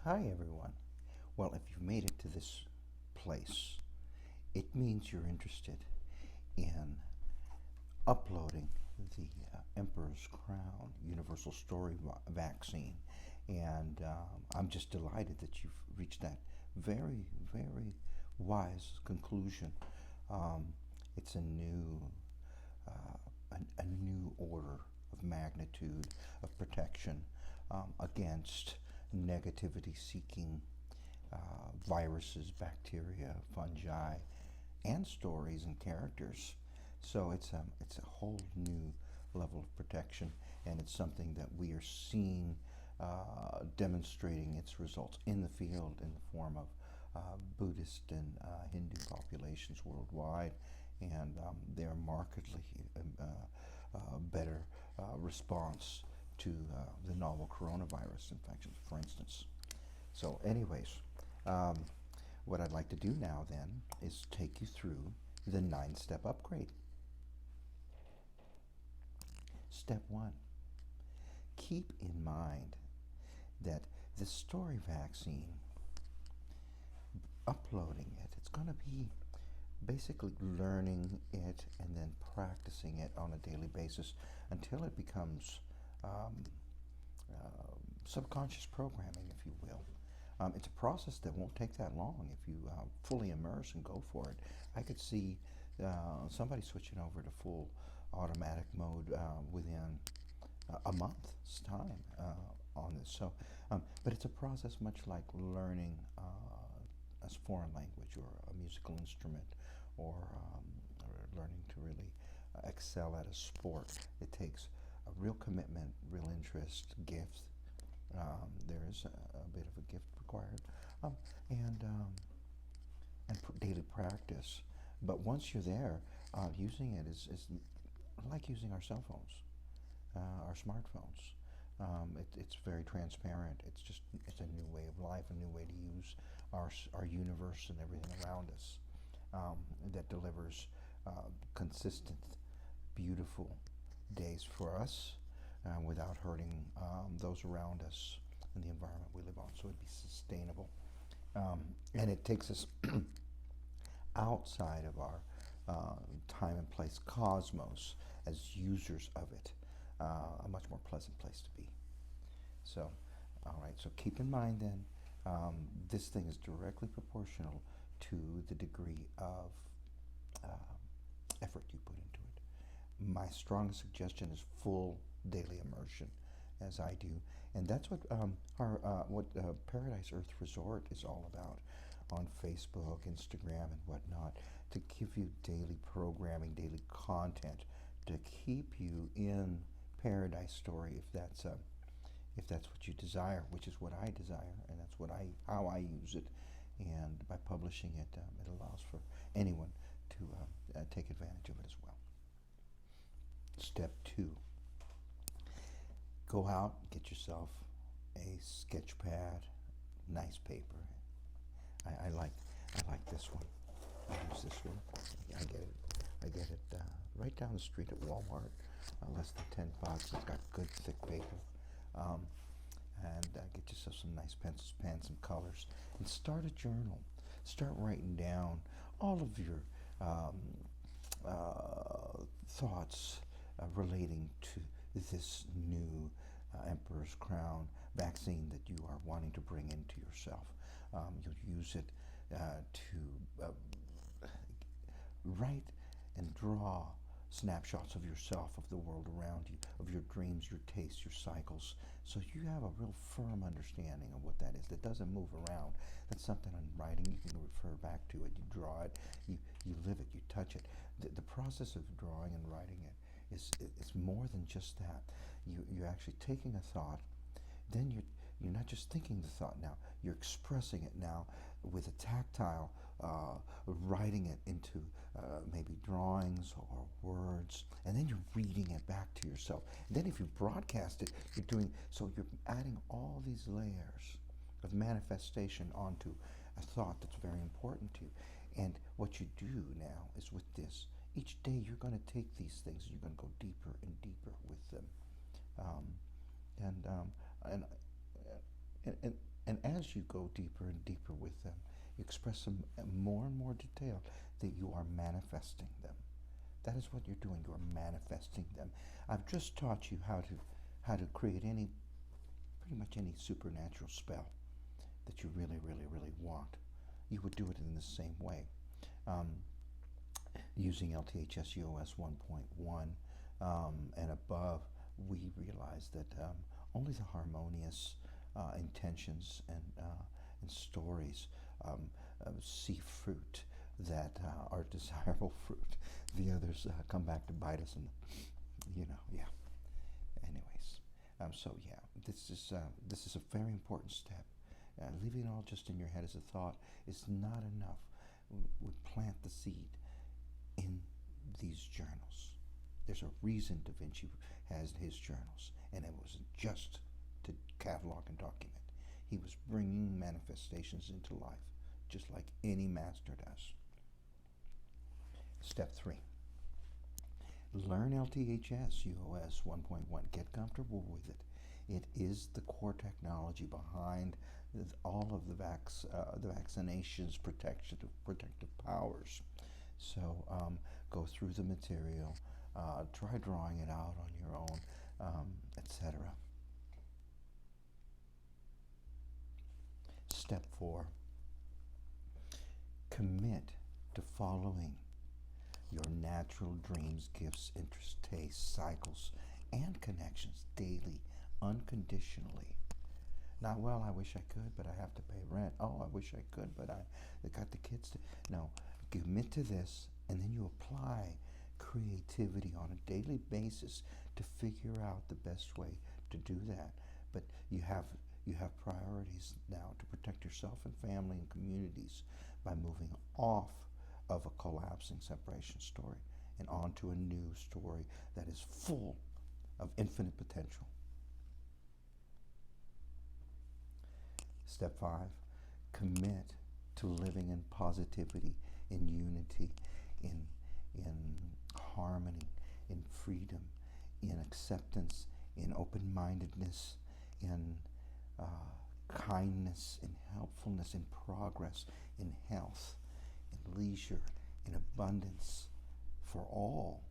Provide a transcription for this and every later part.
Hi everyone. Well, if you've made it to this place, it means you're interested in uploading the Emperor's Crown Universal Story Vaccine. And I'm just delighted that you've reached that very, very wise conclusion. It's a new order of magnitude of protection against negativity-seeking viruses, bacteria, fungi, and stories and characters. So it's a whole new level of protection, and it's something that we are seeing demonstrating its results in the field in the form of Buddhist and Hindu populations worldwide, and their markedly better response to the novel coronavirus infections, for instance. So anyways, what I'd like to do now then is take you through the 9-step upgrade. Step 1. Keep in mind that the story vaccine, uploading it, it's going to be basically learning it and then practicing it on a daily basis until it becomes subconscious programming, if you will. It's a process that won't take that long if you fully immerse and go for it. I could see somebody switching over to full automatic mode within a month's time on this. So, but it's a process much like learning a foreign language or a musical instrument, or learning to really excel at a sport. It takes a real commitment, real interest, gift. There is a bit of a gift required, and daily practice. But once you're there, using it is like using our cell phones, our smartphones. It's very transparent. It's a new way of life, a new way to use our universe and everything around us, that delivers consistent, beautiful days for us without hurting those around us and the environment we live on. So it'd be sustainable. And it takes us outside of our time and place cosmos as users of it, a much more pleasant place to be. So, all right, so keep in mind then, this thing is directly proportional to the degree of effort you put into it. My strongest suggestion is full daily immersion, as I do, and that's what Paradise Earth Resort is all about on Facebook, Instagram, and whatnot, to give you daily programming, daily content to keep you in Paradise Story, if that's what you desire, which is what I desire, and that's how I use it. And by publishing it, it allows for anyone to take advantage of it as well. Step 2. Go out, get yourself a sketch pad, nice paper. I like this one. I use this one. I get it right down the street at Walmart, less than $10. It's got good thick paper. And get yourself some nice pencils, pens, some colors, and start a journal. Start writing down all of your thoughts relating to this new Emperor's Crown vaccine that you are wanting to bring into yourself. You'll use it to write and draw snapshots of yourself, of the world around you, of your dreams, your tastes, your cycles, so you have a real firm understanding of what that is. That doesn't move around. That's something in writing. You can refer back to it. You draw it. You live it. You touch it. The process of drawing and writing it is more than just that. You're actually taking a thought, then you're not just thinking the thought now, you're expressing it now with a tactile, writing it into maybe drawings or words, and then you're reading it back to yourself. And then if you broadcast it, you're adding all these layers of manifestation onto a thought that's very important to you. And what you do now is, with this, each day you're going to take these things and you're going to go deeper and deeper with them. And And as you go deeper and deeper with them, you express them in more and more detail that you are manifesting them. That is what you're doing. You're manifesting them. I've just taught you how to create pretty much any supernatural spell that you really, really, really want. You would do it in the same way. Using LTHS UOS 1.1 and above, we realize that only the harmonious intentions and stories see fruit that are desirable fruit. The others come back to bite us, and yeah. Anyways, so yeah, this is a very important step. Leaving it all just in your head as a thought is not enough. We plant the seed in these journals. There's a reason Da Vinci has his journals, and it wasn't just to catalog and document. He was bringing manifestations into life, just like any master does. Step 3. Learn LTHS UOS 1.1. Get comfortable with it. It is the core technology behind all of the vaccinations, protective powers. So go through the material, try drawing it out on your own, etc. Step 4. Commit to following your natural dreams, gifts, interests, tastes, cycles, and connections daily, unconditionally. Not, well, I wish I could, but I have to pay rent. Oh, I wish I could, but I got the kids to... No, commit to this, and then you apply creativity on a daily basis to figure out the best way to do that. But you have priorities now to protect yourself and family and communities by moving off of a collapsing separation story and onto a new story that is full of infinite potential. Step 5, commit to living in positivity, in unity, in harmony, in freedom, in acceptance, in open-mindedness, in kindness, in helpfulness, in progress, in health, in leisure, in abundance for all,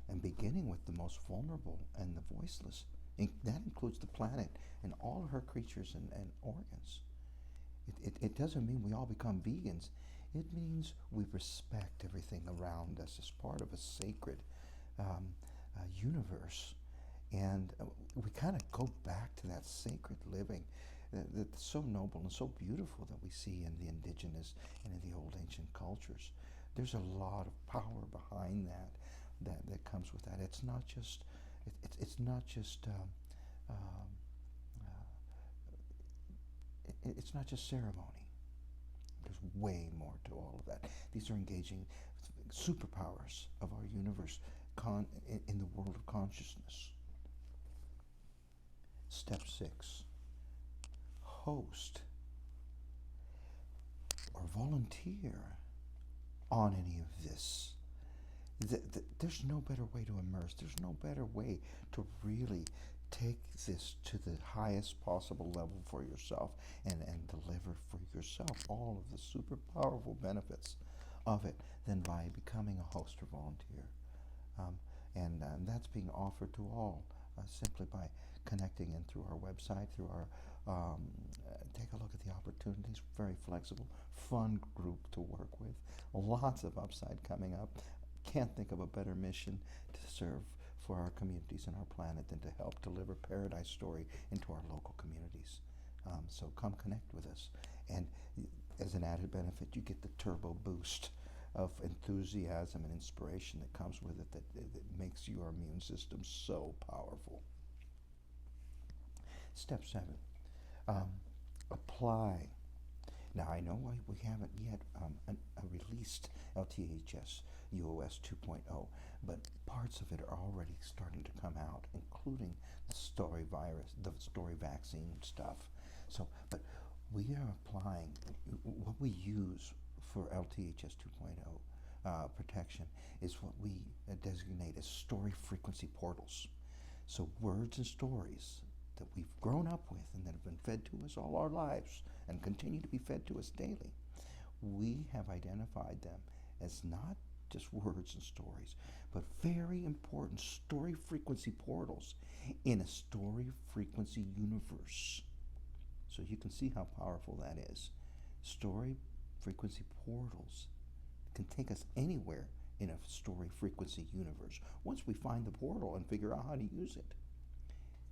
and beginning with the most vulnerable and the voiceless. That includes the planet and all of her creatures and organs. It doesn't mean we all become vegans. It means we respect everything around us as part of a sacred universe. And we kind of go back to that sacred living that's so noble and so beautiful that we see in the indigenous and in the old ancient cultures. There's a lot of power behind that comes with that. It's not just it's not just ceremony. There's way more to all of that. These are engaging superpowers of our universe in the world of consciousness. Step 6. Host or volunteer on any of this. There's no better way to immerse. There's no better way to really take this to the highest possible level for yourself and deliver for yourself all of the super powerful benefits of it than by becoming a host or volunteer. And that's being offered to all simply by connecting in through our website, through our take a look at the opportunities. Very flexible, fun group to work with. Lots of upside coming up. Can't think of a better mission to serve for our communities and our planet than to help deliver Paradise Story into our local communities. So come connect with us. And as an added benefit, you get the turbo boost of enthusiasm and inspiration that comes with it that makes your immune system so powerful. Step 7, apply. Now, I know we haven't yet released LTHS UOS 2.0, but parts of it are already starting to come out, including the story virus, the story vaccine stuff. So, but we are applying what we use for LTHS 2.0 protection is what we designate as story frequency portals. So words and stories that we've grown up with and that have been fed to us all our lives and continue to be fed to us daily, we have identified them as not just words and stories, but very important story frequency portals in a story frequency universe. So you can see how powerful that is. Story frequency portals can take us anywhere in a story frequency universe once we find the portal and figure out how to use it.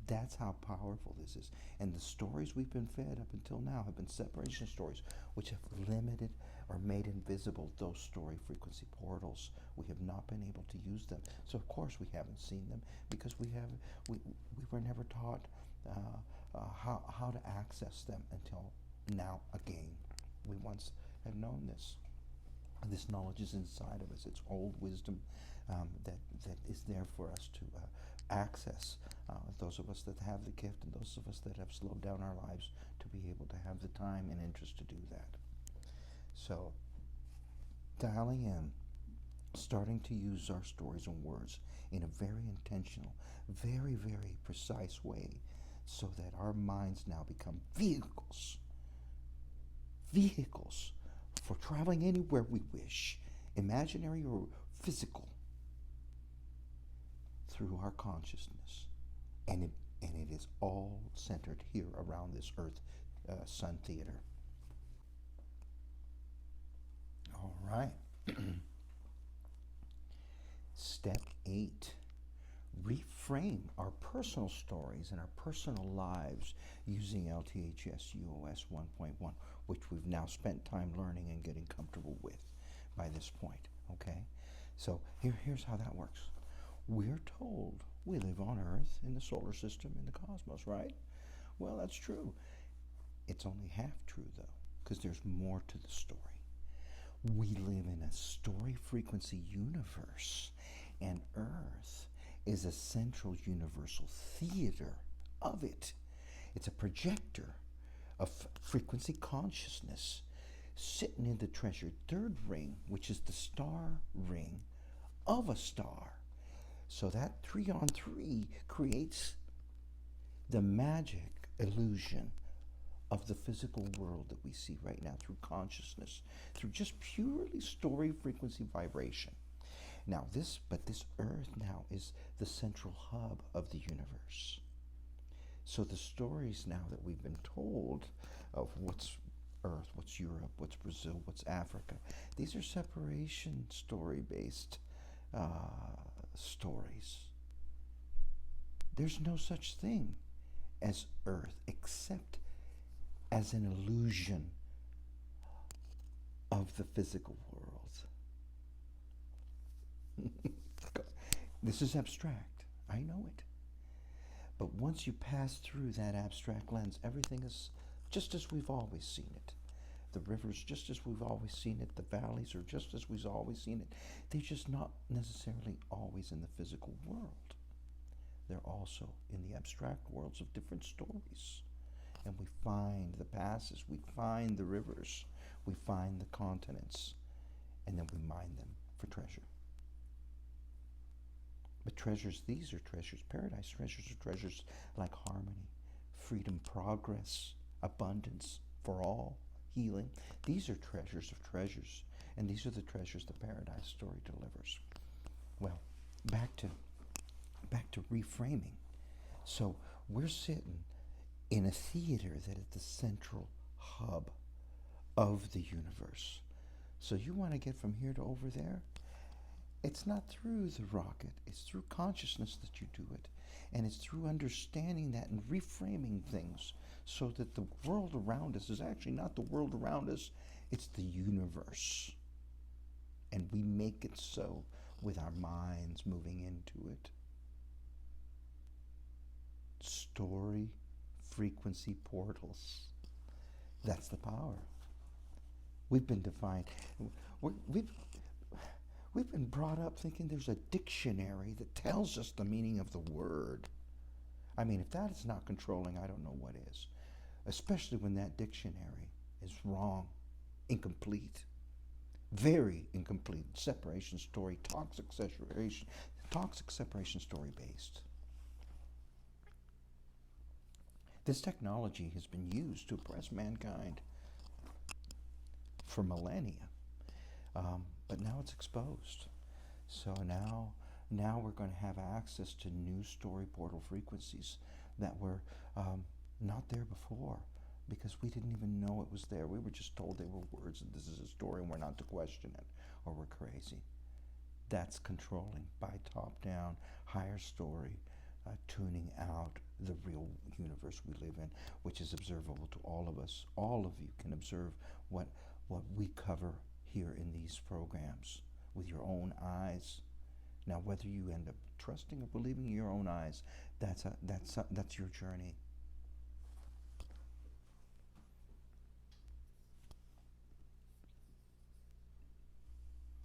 That's how powerful this is. And the stories we've been fed up until now have been separation stories, which have limited or made invisible those story frequency portals. We have not been able to use them. So of course we haven't seen them because we were never taught how to access them until now again. We once have known this. This knowledge is inside of us. It's old wisdom that is there for us to access. Those of us that have the gift and those of us that have slowed down our lives to be able to have the time and interest to do that. So, dialing in, starting to use our stories and words in a very intentional, very, very precise way so that our minds now become vehicles for traveling anywhere we wish, imaginary or physical, through our consciousness. And it is all centered here around this Earth-Sun theater. All right. Step 8. Reframe our personal stories and our personal lives using LTHS UOS 1.1, which we've now spent time learning and getting comfortable with by this point, okay? So here's how that works. We're told we live on Earth, in the solar system, in the cosmos, right? Well, that's true. It's only half true, though, because there's more to the story. We live in a story frequency universe, and Earth is a central universal theater of it. It's a projector of frequency consciousness sitting in the treasured third ring, which is the star ring of a star. So that 3-on-3 creates the magic illusion of the physical world that we see right now through consciousness, through just purely story frequency vibration. Now this Earth now is the central hub of the universe. So the stories now that we've been told of what's Earth, what's Europe, what's Brazil, what's Africa, these are separation story-based stories. There's no such thing as Earth except as an illusion of the physical world. This is abstract. I know it. But once you pass through that abstract lens, everything is just as we've always seen it. The rivers just as we've always seen it. The valleys are just as we've always seen it. They're just not necessarily always in the physical world. They're also in the abstract worlds of different stories. And we find the passes, we find the rivers, we find the continents, and then we mine them for treasure. But treasures, these are treasures, paradise treasures are treasures like harmony, freedom, progress, abundance for all, healing. These are treasures of treasures, and these are the treasures the paradise story delivers. Well, back to reframing. So we're sitting in a theater that is the central hub of the universe. So you want to get from here to over there? It's not through the rocket, it's through consciousness that you do it. And it's through understanding that and reframing things so that the world around us is actually not the world around us, it's the universe. And we make it so with our minds moving into it. Story frequency portals. That's the power. We've been defined. We've been brought up thinking there's a dictionary that tells us the meaning of the word. I mean, if that is not controlling, I don't know what is. Especially when that dictionary is wrong, incomplete, very incomplete. Separation story, toxic separation story based. This technology has been used to oppress mankind for millennia, but now it's exposed. So now we're going to have access to new story portal frequencies that were not there before, because we didn't even know it was there. We were just told they were words and this is a story and we're not to question it or we're crazy. That's controlling by top-down, higher story, tuning out the real universe we live in, which is observable to all of us. All of you can observe what we cover here in these programs with your own eyes. Now, whether you end up trusting or believing in your own eyes, that's your journey.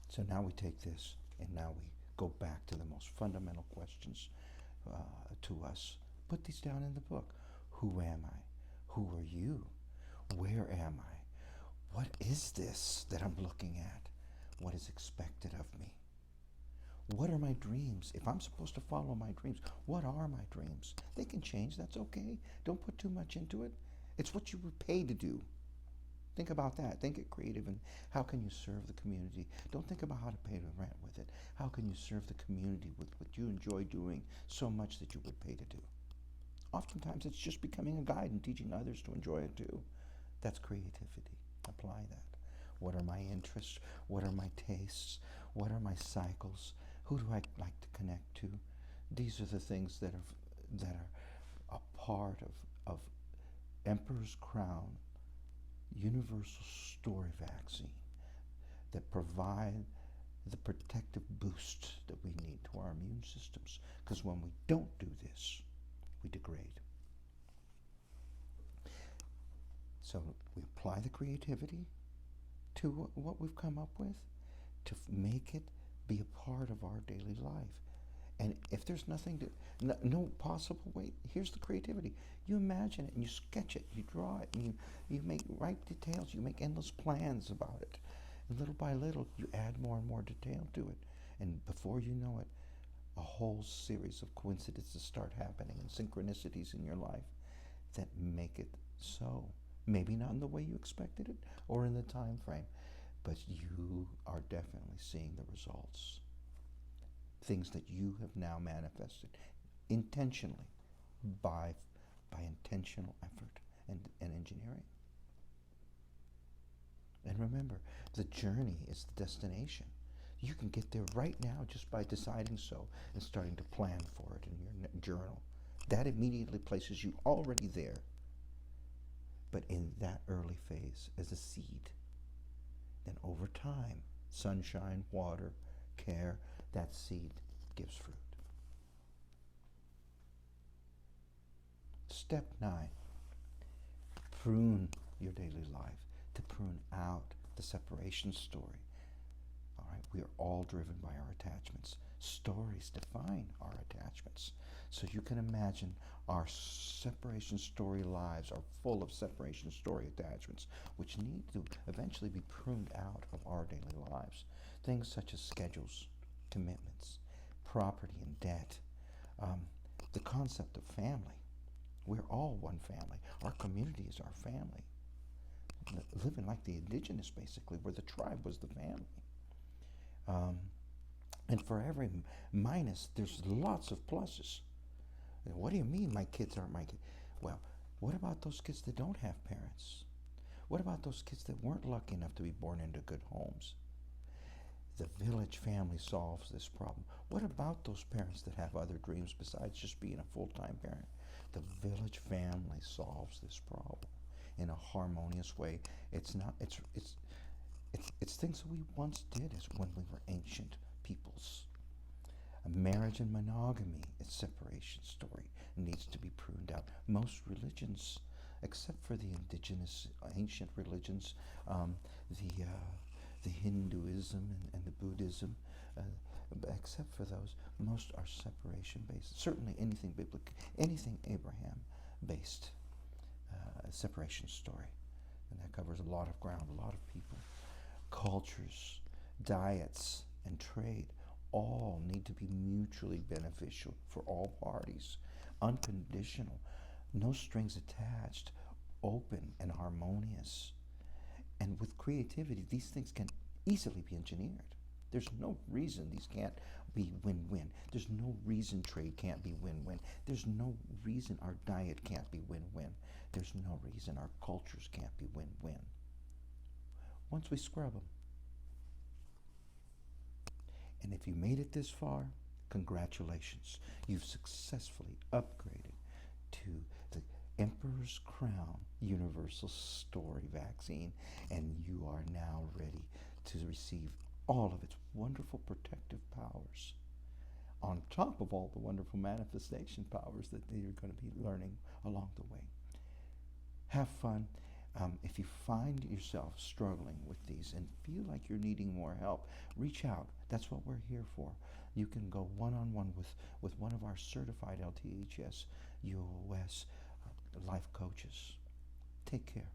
So now we take this and now we go back to the most fundamental questions to us. Put these down in the book. Who am I? Who are you? Where am I? What is this that I'm looking at? What is expected of me? What are my dreams? If I'm supposed to follow my dreams, what are my dreams? They can change, that's okay. Don't put too much into it. It's what you were paid to do. Think about that. Think it creative and how can you serve the community? Don't think about how to pay the rent with it. How can you serve the community with what you enjoy doing so much that you would pay to do? Oftentimes it's just becoming a guide and teaching others to enjoy it too. That's creativity. Apply that. What are my interests? What are my tastes? What are my cycles? Who do I like to connect to? These are the things that are a part of Emperor's Crown universal story vaccine that provide the protective boost that we need to our immune systems. Because when we don't do this, we degrade. So we apply the creativity to what we've come up with to make it be a part of our daily life. And if there's nothing to, no possible way, here's the creativity. You imagine it and you sketch it, you draw it, and you make right details, you make endless plans about it. And little by little, you add more and more detail to it. And before you know it, a whole series of coincidences start happening and synchronicities in your life that make it so. Maybe not in the way you expected it or in the time frame, but you are definitely seeing the results. Things that you have now manifested intentionally by intentional effort and engineering. And remember, the journey is the destination. You can get there right now just by deciding so and starting to plan for it in your journal. That immediately places you already there, but in that early phase as a seed. Then over time, sunshine, water, care, that seed gives fruit. Step 9, prune your daily life, to prune out the separation story. All right, we are all driven by our attachments. Stories define our attachments. So you can imagine our separation story lives are full of separation story attachments, which need to eventually be pruned out of our daily lives. Things such as schedules, commitments, property and debt, the concept of family. We're all one family. Our community is our family. Living like the indigenous, basically, where the tribe was the family. And for every minus, there's lots of pluses. What do you mean my kids aren't my kids? Well, what about those kids that don't have parents? What about those kids that weren't lucky enough to be born into good homes? The village family solves this problem. What about those parents that have other dreams besides just being a full-time parent? The village family solves this problem in a harmonious way. It's things that we once did as when we were ancient peoples. A marriage and monogamy, its separation story, needs to be pruned out. Most religions, except for the indigenous ancient religions, the Hinduism and the Buddhism, except for those, most are separation-based. Certainly anything biblical, anything Abraham-based separation story. And that covers a lot of ground, a lot of people. Cultures, diets, and trade all need to be mutually beneficial for all parties. Unconditional no strings attached, open and harmonious. And with creativity, these things can easily be engineered. There's no reason these can't be win-win. There's no reason trade can't be win-win. There's no reason our diet can't be win-win. There's no reason our cultures can't be win-win. Once we scrub them. And if you made it this far, congratulations. You've successfully upgraded to the Emperor's Crown Universal Story Vaccine, and you are now ready to receive all of its wonderful protective powers, on top of all the wonderful manifestation powers that you're going to be learning along the way. Have fun. If you find yourself struggling with these and feel like you're needing more help, reach out. That's what we're here for. You can go one-on-one with one of our certified LTHS US life coaches. Take care.